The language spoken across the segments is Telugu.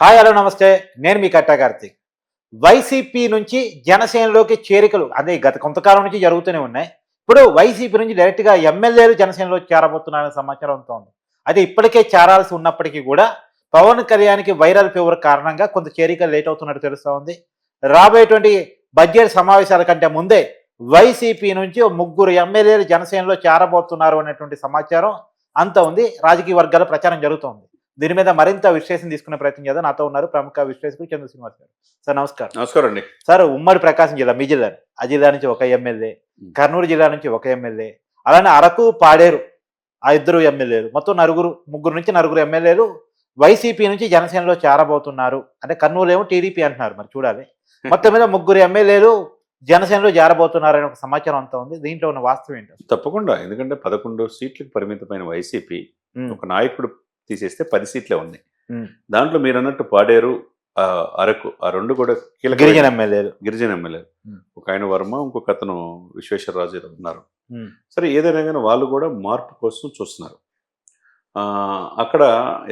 హాయ్ హలో నమస్తే. నేను మీ కట్టా కార్తీక్. వైసీపీ నుంచి జనసేనలోకి చేరికలు అదే గత కొంతకాలం నుంచి జరుగుతూనే ఉన్నాయి. ఇప్పుడు వైసీపీ నుంచి డైరెక్ట్‌గా ఎమ్మెల్యేలు జనసేనలోకి చేరబోతున్నారనే సమాచారం అంతా ఉంది. అయితే ఇప్పటికే చేరాల్సి ఉన్నప్పటికీ కూడా పవన్ కళ్యాణ్‌కి వైరల్ ఫీవర్ కారణంగా కొంత చేరికలు లేట్ అవుతున్నట్టు తెలుస్తా ఉంది. రాబోయేటువంటి బడ్జెట్ సమావేశాల కంటే ముందే వైసీపీ నుంచి ఓ ముగ్గురు ఎమ్మెల్యేలు జనసేనలో చేరబోతున్నారు అనేటువంటి సమాచారం అంతా ఉంది. రాజకీయ వర్గాల్లో ప్రచారం జరుగుతోంది. దీని మీద మరింత విశ్లేషణ తీసుకునే ప్రయత్నం చేద్దాం. నాతో ఉన్నారు ప్రముఖ విశ్లేషకులు చంద్ర శ్రీనివాస్ గారు. సార్ నమస్కారం. నమస్కారం అండి. సార్ ఉమ్మడి ప్రకాశం జిల్లా మీ జిల్లా. ఆ జిల్లా నుంచి ఒక ఎమ్మెల్యే, కర్నూలు జిల్లా నుంచి ఒక ఎమ్మెల్యే, అలానే అరకు, పాడేరు ఆ ఇద్దరు ఎమ్మెల్యేలు. మొత్తం ముగ్గురు నుంచి నలుగురు ఎమ్మెల్యేలు వైసీపీ నుంచి జనసేనలో చేరబోతున్నారు. అంటే కర్నూలు ఏమో టీడీపీ అంటున్నారు. మరి చూడాలి. మొత్తం మీద ముగ్గురు ఎమ్మెల్యేలు జనసేనలో చేరబోతున్నారనే ఒక సమాచారం అంతా ఉంది. దీంట్లో ఉన్న వాస్తవం ఏంటి? తప్పకుండా. ఎందుకంటే 11 సీట్లకు పరిమితమైన వైసీపీ ఒక నాయకుడు తీసేస్తే 10 సీట్లే ఉన్నాయి. దాంట్లో మీరన్నట్టు పాడేరు, అరకు ఆ రెండు కూడా కీలక గిరిజన ఎమ్మెల్యేలు. ఒక ఆయన వర్మ, ఇంకొక అతను విశ్వేశ్వరరాజు ఉన్నారు. సరే, ఏదైనా కానీ వాళ్ళు కూడా మార్పు కోసం చూస్తున్నారు అక్కడ.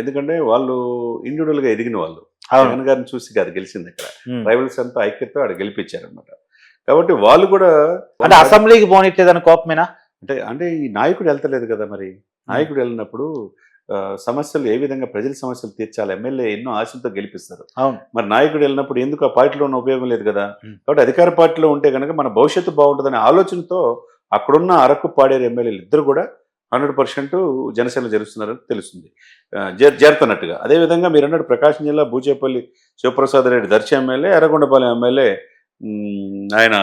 ఎందుకంటే వాళ్ళు ఇండివిజువల్గా ఎదిగిన వాళ్ళు. జగన్ గారిని చూసి కాదు గెలిచింది అక్కడ. రైవల్స్ అంతా ఐక్యతతో అక్కడ గెలిపించారనమాట. కాబట్టి వాళ్ళు కూడా అంటే అసెంబ్లీకి పోనీట్లేదని కోపమేనా? అంటే ఈ నాయకుడు వెళ్తలేదు కదా. మరి నాయకుడు వెళ్ళినప్పుడు సమస్యలు ఏ విధంగా ప్రజల సమస్యలు తీర్చాలి. ఎమ్మెల్యే ఎన్నో ఆశలతో గెలిపిస్తారు. మరి నాయకుడు వెళ్ళినప్పుడు ఎందుకు ఆ పార్టీలో ఉన్న ఉపయోగం లేదు కదా. కాబట్టి అధికార పార్టీలో ఉంటే కనుక మన భవిష్యత్తు బాగుంటుందనే ఆలోచనతో అక్కడున్న అరకు, పాడేరు ఎమ్మెల్యేలు ఇద్దరు కూడా 100% జనసేన జరుగుతున్నారని తెలుస్తుంది, చేరుతున్నట్టుగా. అదేవిధంగా మీరు అన్నట్టు ప్రకాశం జిల్లా బూచేపల్లి శివప్రసాద్ రెడ్డి దర్శి ఎమ్మెల్యే, ఎర్రగొండపాలెం ఎమ్మెల్యే ఆయన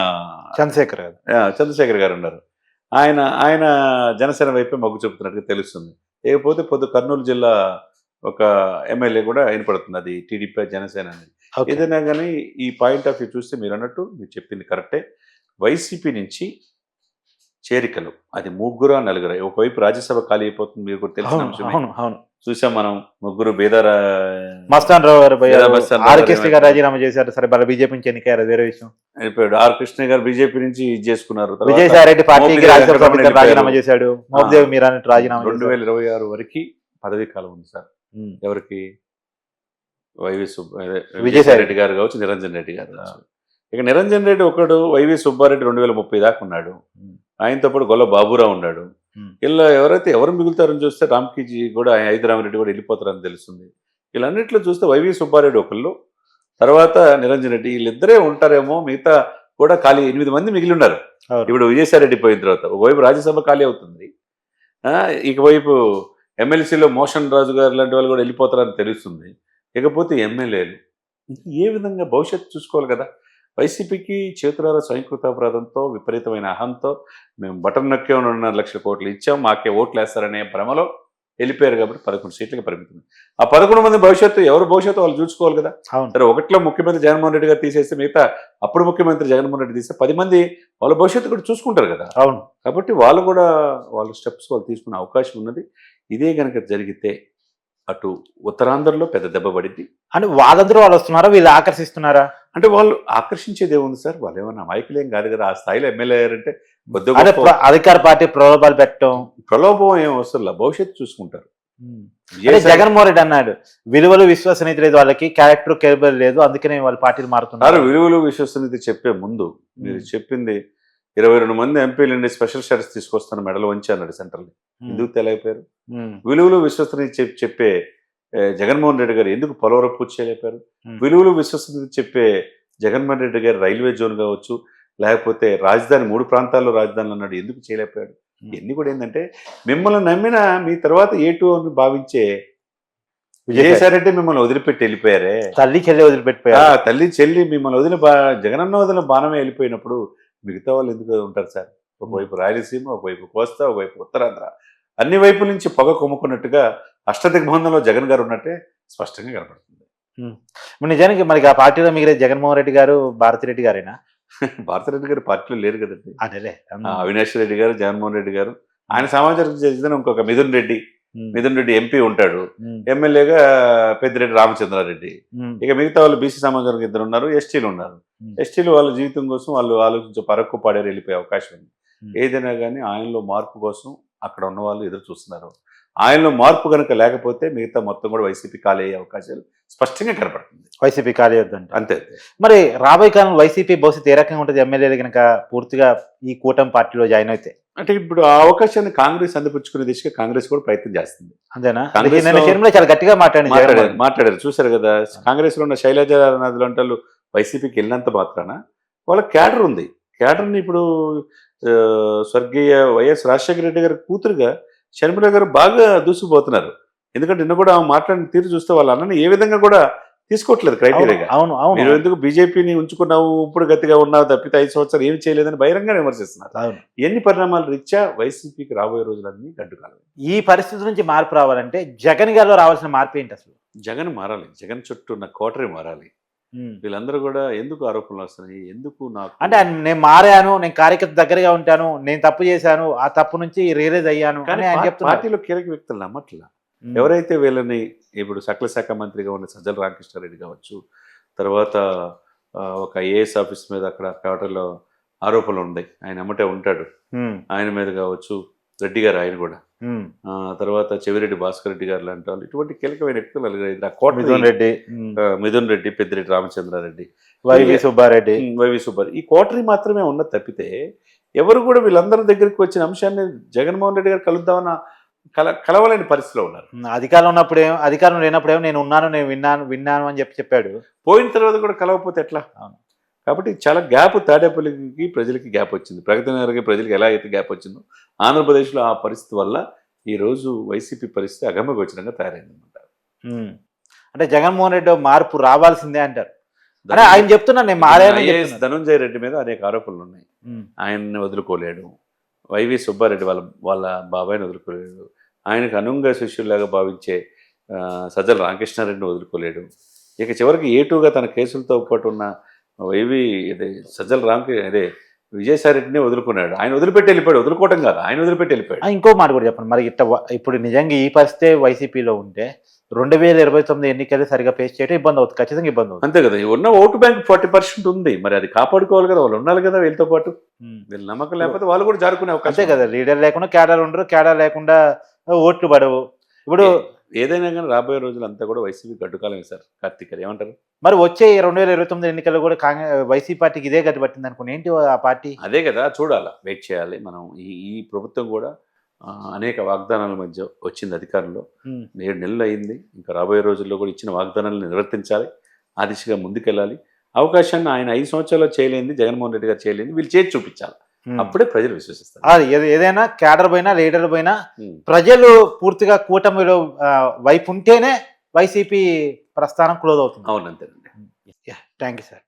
చంద్రశేఖర్ గారు ఉన్నారు. ఆయన జనసేన వైపే మొగ్గు చూపుతున్నట్టుగా తెలుస్తుంది. లేకపోతే కర్నూలు జిల్లా ఒక ఎమ్మెల్యే కూడా వినపడుతుంది, అది టీడీపీ జనసేన అనేది. ఏదైనా కానీ ఈ పాయింట్ ఆఫ్ వ్యూ చూస్తే మీరు అన్నట్టు మీరు చెప్పింది కరెక్టే. వైసీపీ నుంచి చేరికలు అది ముగ్గురు నలుగురు. ఒకవైపు రాజ్యసభ ఖాళీ అయిపోతుంది, మీరు కూడా తెలిసిన అంశం. చూసాం మనం, ముగ్గురు మస్తాన్ రావు గారు రాజీనామా చేశారు. సరే, బీజేపీ నుంచి ఎన్నికయ్యారు, వేరే విషయం. అయిపోయాడు. ఆర్ కృష్ణ గారు బీజేపీ నుంచి ఇది చేసుకున్నారు. విజయసాయి రెడ్డి పార్టీకి రాజీనామా చేశాడు. మోబ్దేవ్ మీరా రాజీనామా 2026 వరకు పదవీ కాలం ఉంది సార్. ఎవరికి? విజయసాయి రెడ్డి గారు కావచ్చు, నిరంజన్ రెడ్డి గారు కావచ్చు. ఇక నిరంజన్ రెడ్డి ఒకడు, వైవి సుబ్బారెడ్డి 2030 దాకా ఉన్నాడు. ఆయనతో పాటు గొల్ల బాబురావు ఉన్నాడు. ఇలా ఎవరు మిగులుతారని చూస్తే రామ్కీజీ కూడా, హైదరామరెడ్డి కూడా వెళ్ళిపోతారని తెలుస్తుంది. వీళ్ళన్నింటిలో చూస్తే వైవి సుబ్బారెడ్డి ఒకళ్ళు, తర్వాత నిరంజన్ రెడ్డి, వీళ్ళిద్దరే ఉంటారేమో. మిగతా కూడా ఖాళీ 8 మంది మిగిలి ఉన్నారు. ఇప్పుడు విజయసాయి రెడ్డి పోయిన తర్వాత ఒకవైపు రాజ్యసభ ఖాళీ అవుతుంది, ఇకవైపు ఎమ్మెల్సీలో మోషన్ రాజు గారు లాంటి వాళ్ళు కూడా వెళ్ళిపోతారని తెలుస్తుంది. ఇకపోతే ఎమ్మెల్యేలు ఏ విధంగా భవిష్యత్తు చూసుకోవాలి కదా. వైసీపీకి చేతులారా స్వయంకృతాపరాధంతో, విపరీతమైన అహంతో మేము బటన్ నొక్కే 2.5 లక్షల కోట్లు ఇచ్చాం, మాకే ఓట్లు వేస్తారనే భ్రమలో వెళ్ళిపోయారు. కాబట్టి 11 సీట్లకు పరిమితం. ఆ 11 మంది ఎవరు భవిష్యత్తు వాళ్ళు చూసుకోవాలి కదా. సరే, ఒకటిలో ముఖ్యమంత్రి జగన్మోహన్ రెడ్డి గారు తీసేస్తే మిగతా అప్పుడు ముఖ్యమంత్రి జగన్మోహన్ రెడ్డి తీస్తే 10 మంది వాళ్ళ భవిష్యత్తు కూడా చూసుకుంటారు కదా. కాబట్టి వాళ్ళు కూడా వాళ్ళ స్టెప్స్ వాళ్ళు తీసుకునే అవకాశం ఉన్నది. ఇదే కనుక జరిగితే అటు ఉత్తరాంధ్రలో పెద్ద దెబ్బ పడింది. అంటే వాళ్ళందరూ వాళ్ళు వస్తున్నారా, వీళ్ళు ఆకర్షిస్తున్నారా? అంటే వాళ్ళు ఆకర్షించేది ఏముంది సార్, వాళ్ళు ఏమన్నా నాయకులేం కాదు కదా. ఆ స్థాయిలో ఎమ్మెల్యే అయ్యారంటే అధికార పార్టీ ప్రలోభాలు పెట్టడం, ప్రలోభం ఏం అవసరం, భవిష్యత్తు చూసుకుంటారు. జగన్మోహన్ రెడ్డి అన్నాడు, విలువలు విశ్వసనీయత లేదు వాళ్ళకి, క్యారెక్టర్ కేబుల్ లేదు, అందుకనే వాళ్ళు పార్టీలు మారుతున్నారు. విలువలు విశ్వసనీయత చెప్పే ముందు మీరు చెప్పింది 22 మంది ఎంపీలు స్పెషల్ స్టేటస్ తీసుకొస్తాను మెడలు వంచి అన్నాడు సెంట్రల్. ఎందుకు తెలియపోయారు? విలువలు విశ్వసనీయత చెప్పే జగన్మోహన్ రెడ్డి గారు ఎందుకు పోలవరం పూర్తి చేయలేపారు? విలువలు విశ్వసనీయత చెప్పే జగన్మోహన్ రెడ్డి గారు రైల్వే జోన్ కావచ్చు, లేకపోతే రాజధాని 3 ప్రాంతాల్లో రాజధానులు అన్నాడు, ఎందుకు చేయలేపాడు? ఇవన్నీ కూడా ఏంటంటే మిమ్మల్ని నమ్మిన మీ తర్వాత A2 అని భావించే విజయసాయి రెడ్డి మిమ్మల్ని వదిలిపెట్టి వెళ్ళిపోయారే. తల్లి చెల్లి మిమ్మల్ని జగనన్న వదిలిన బాణమే వెళ్ళిపోయినప్పుడు మిగతా వాళ్ళు ఎందుకు ఉంటారు సార్? ఒకవైపు రాయలసీమ, ఒకవైపు కోస్తా, ఒకవైపు ఉత్తరాంధ్ర, అన్ని వైపుల నుంచి పొగ కొమ్ముకున్నట్టుగా అష్టదిగ్బంధంలో జగన్ గారు ఉన్నట్టే స్పష్టంగా కనపడుతుంది. నిజానికి మనకి ఆ పార్టీలో మిగిలే జగన్మోహన్ రెడ్డి గారు, భారతిరెడ్డి గారేనా? భారతిరెడ్డి గారు పార్టీలో లేరు కదండి. అవినాష్ రెడ్డి గారు, జగన్మోహన్ రెడ్డి గారు, ఆయన సామాజిక చెందిన ఇంకొక మిథున్ రెడ్డి ఎంపీ ఉంటాడు. ఎమ్మెల్యేగా పెద్దిరెడ్డి రామచంద్రారెడ్డి. ఇక మిగతా వాళ్ళు బీసీ సమాజానికి 2 ఉన్నారు, ఎస్టీలు ఉన్నారు. ఎస్టీలు వాళ్ళ జీవితం కోసం వాళ్ళు ఆలోచించే పరకు పాడేరు వెళ్ళిపోయే అవకాశం ఉంది. ఏదైనా కానీ ఆయనలో మార్పు కోసం అక్కడ ఉన్న వాళ్ళు ఎదురు చూస్తున్నారు. ఆయనలో మార్పు కనుక లేకపోతే మిగతా మొత్తం కూడా వైసీపీ ఖాళీ అయ్యే అవకాశాలు స్పష్టంగా కనపడుతుంది. వైసీపీ ఖాళీ వద్దంట. అంతే. మరి రాబోయే కాలంలో వైసీపీ భవిష్యత్తు ఏ రకంగా ఉంటుంది? ఎమ్మెల్యేలు కనుక పూర్తిగా ఈ కూటమి పార్టీలో జాయిన్ అయితే అంటే ఇప్పుడు ఆ అవకాశాన్ని కాంగ్రెస్ అందిపుచ్చుకునే దిశగా కాంగ్రెస్ కూడా ప్రయత్నం చేస్తుంది. అంతేనా? కాంగ్రెస్ నిన్న షర్మిల చాలా గట్టిగా మాట్లాడారు చూశారు కదా. కాంగ్రెస్ లో ఉన్న శైలజ నదులు అంటారు వైసీపీకి వెళ్ళినంత మాత్రాన వాళ్ళ క్యాడర్ ఉంది. క్యాడర్ని ఇప్పుడు స్వర్గీయ వైఎస్ రాజశేఖర రెడ్డి గారి కూతురుగా షర్మిల గారు బాగా దూసుకుపోతున్నారు. ఎందుకంటే నిన్న కూడా మాట్లాడిన తీరు చూస్తే వాళ్ళ అన్నని ఏ విధంగా కూడా తీసుకోవట్లేదు క్రైటీరియాగా. అవును అవును. మీరు ఎందుకు బీజేపీని ఉంచుకున్నావు, ఇప్పుడు గతిగా ఉన్నావు తప్పితే 5 సంవత్సరాలు ఏమి చేయలేదని బహిరంగ విమర్శిస్తున్నారు. ఎన్ని పరిణామాలు రీత్యా వైసీపీకి రాబోయే రోజులన్నీ గడ్డుకాలం. ఈ పరిస్థితి నుంచి మార్పు రావాలంటే జగన్ గారిలో రావాల్సిన మార్పు ఏంటి అసలు? జగన్ మారాలి. జగన్ చుట్టూ ఉన్న కోటరీ మారాలి. వీళ్ళందరూ కూడా ఎందుకు ఆరోపణలు వస్తున్నాయి, ఎందుకు నాకు అంటే నేను మారాను, నేను కార్యకర్త దగ్గరగా ఉంటాను, నేను తప్పు చేశాను, ఆ తప్పు నుంచి రియలైజ్ అయ్యాను కానీ పార్టీలో కీలక వ్యక్తులు నమ్మట్లా. ఎవరైతే వీళ్ళని ఇప్పుడు సకల శాఖ మంత్రిగా ఉన్న సజ్జల రామకృష్ణారెడ్డి కావచ్చు, తర్వాత ఒక ఐఏఎస్ ఆఫీస్ మీద అక్కడ కోటలో ఆరోపణలు ఉన్నాయి, ఆయన అమ్మటే ఉంటాడు, ఆయన మీద కావచ్చు, రెడ్డి గారు ఆయన కూడా, తర్వాత చెవిరెడ్డి భాస్కర్ రెడ్డి గారు లాంటి వాళ్ళు, ఇటువంటి కీలకమైన వ్యక్తులు మిథున్ రెడ్డి, పెద్దిరెడ్డి రామచంద్రారెడ్డి, వైవి సుబ్బారెడ్డి, ఈ కోటరీ మాత్రమే ఉన్నది తప్పితే ఎవరు కూడా వీళ్ళందరి దగ్గరికి వచ్చిన అంశాన్ని జగన్మోహన్ రెడ్డి గారు కలుద్దామన్న కలవలేని పరిస్థితిలో ఉన్నారు. అధికారం లేనప్పుడేమో నేను ఉన్నాను, నేను విన్నాను అని చెప్పాడు. పోయిన తర్వాత కూడా కలవకపోతే ఎట్లా? కాబట్టి చాలా గ్యాప్ తాడేపల్లికి ప్రజలకి గ్యాప్ వచ్చింది, ప్రగతి నగర్కి ప్రజలకు ఎలా అయితే గ్యాప్ వచ్చిందో ఆంధ్రప్రదేశ్లో ఆ పరిస్థితి వల్ల ఈరోజు వైసీపీ పరిస్థితి అగమ్యగోచరంగా తయారైందన్నమాట. అంటే జగన్మోహన్ రెడ్డి మార్పు రావాల్సిందే అంటారు. ఆయన చెప్తున్నా నేను మారాను. ధనుంజయ రెడ్డి మీద అనేక ఆరోపణలు ఉన్నాయి. ఆయన్ని వదులుకోలేడు. వైవి సుబ్బారెడ్డి వాళ్ళ బాబాయిని వదులుకోలేడు. ఆయనకు అనుంగ శిష్యులాగా భావించే సజ్జల రామకృష్ణారెడ్డిని వదులుకోలేడు. ఇక చివరికి ఏటుగా తన కేసులతో పాటు ఉన్న వైవి సజ్జల విజయసాయిరెడ్డిని వదులుకున్నాడు. ఆయన వదిలిపెట్టి వెళ్ళిపోయాడు. వదులుకోవటం కాదు, ఆయన వదిలిపెట్టి వెళ్ళిపోయాడు. ఇంకో మాట కూడా చెప్పండి. మరి ఇప్పుడు నిజంగా ఈ పరిస్థితి వైసీపీలో ఉంటే 2029 ఎన్నికలు సరిగా ఫేస్ చేయడం ఇబ్బంది అవుతుంది, ఖచ్చితంగా ఇబ్బంది అవుతుంది. అంతే కదా. ఉన్న ఓటు బ్యాంక్ 40% ఉంది, మరి అది కాపాడుకోవాలి కదా. వాళ్ళు ఉండాలి కదా వీళ్ళతో పాటు. వీళ్ళ నమ్మకం లేకపోతే వాళ్ళు కూడా జారుకునే అవకాశం. అంతే కదా. లీడర్ లేకుండా క్యాడర్ ఉండరు, క్యాడర్ లేకుండా ఓట్లు పడవు. ఇప్పుడు ఏదైనా కానీ రాబోయే రోజులు అంతా కూడా వైసీపీ గడ్డుకాలం సార్. కార్తీక్ గారు ఏమంటారు? మరి వచ్చే 2029 ఎన్నికల్లో కూడా వైసీపీ పార్టీకి ఇదే గతి పట్టింది అనుకుని ఏంటి ఆ పార్టీ? అదే కదా, చూడాలా, వెయిట్ చేయాలి మనం. ఈ ప్రభుత్వం కూడా అనేక వాగ్దానాల మధ్య వచ్చింది అధికారంలో. 7 నెలలు అయింది. ఇంకా రాబోయే రోజుల్లో కూడా ఇచ్చిన వాగ్దానాలను నిర్వర్తించాలి, ఆ దిశగా ముందుకెళ్ళాలి. అవకాశాన్ని ఆయన 5 సంవత్సరాల్లో చేయలేంది, జగన్మోహన్ రెడ్డి గారు చేయలేంది, వీళ్ళు చేసి చూపించాలి. అప్పుడే ప్రజలు విశ్వసిస్తారు. ఏదైనా క్యాడర్ పైన లీడర్ పైన ప్రజలు పూర్తిగా కూటమిలో వైపు ఉంటేనే వైసీపీ ప్రస్థానం క్లోజ్ అవుతుంది. అవునంతేనండి. Thank you sir.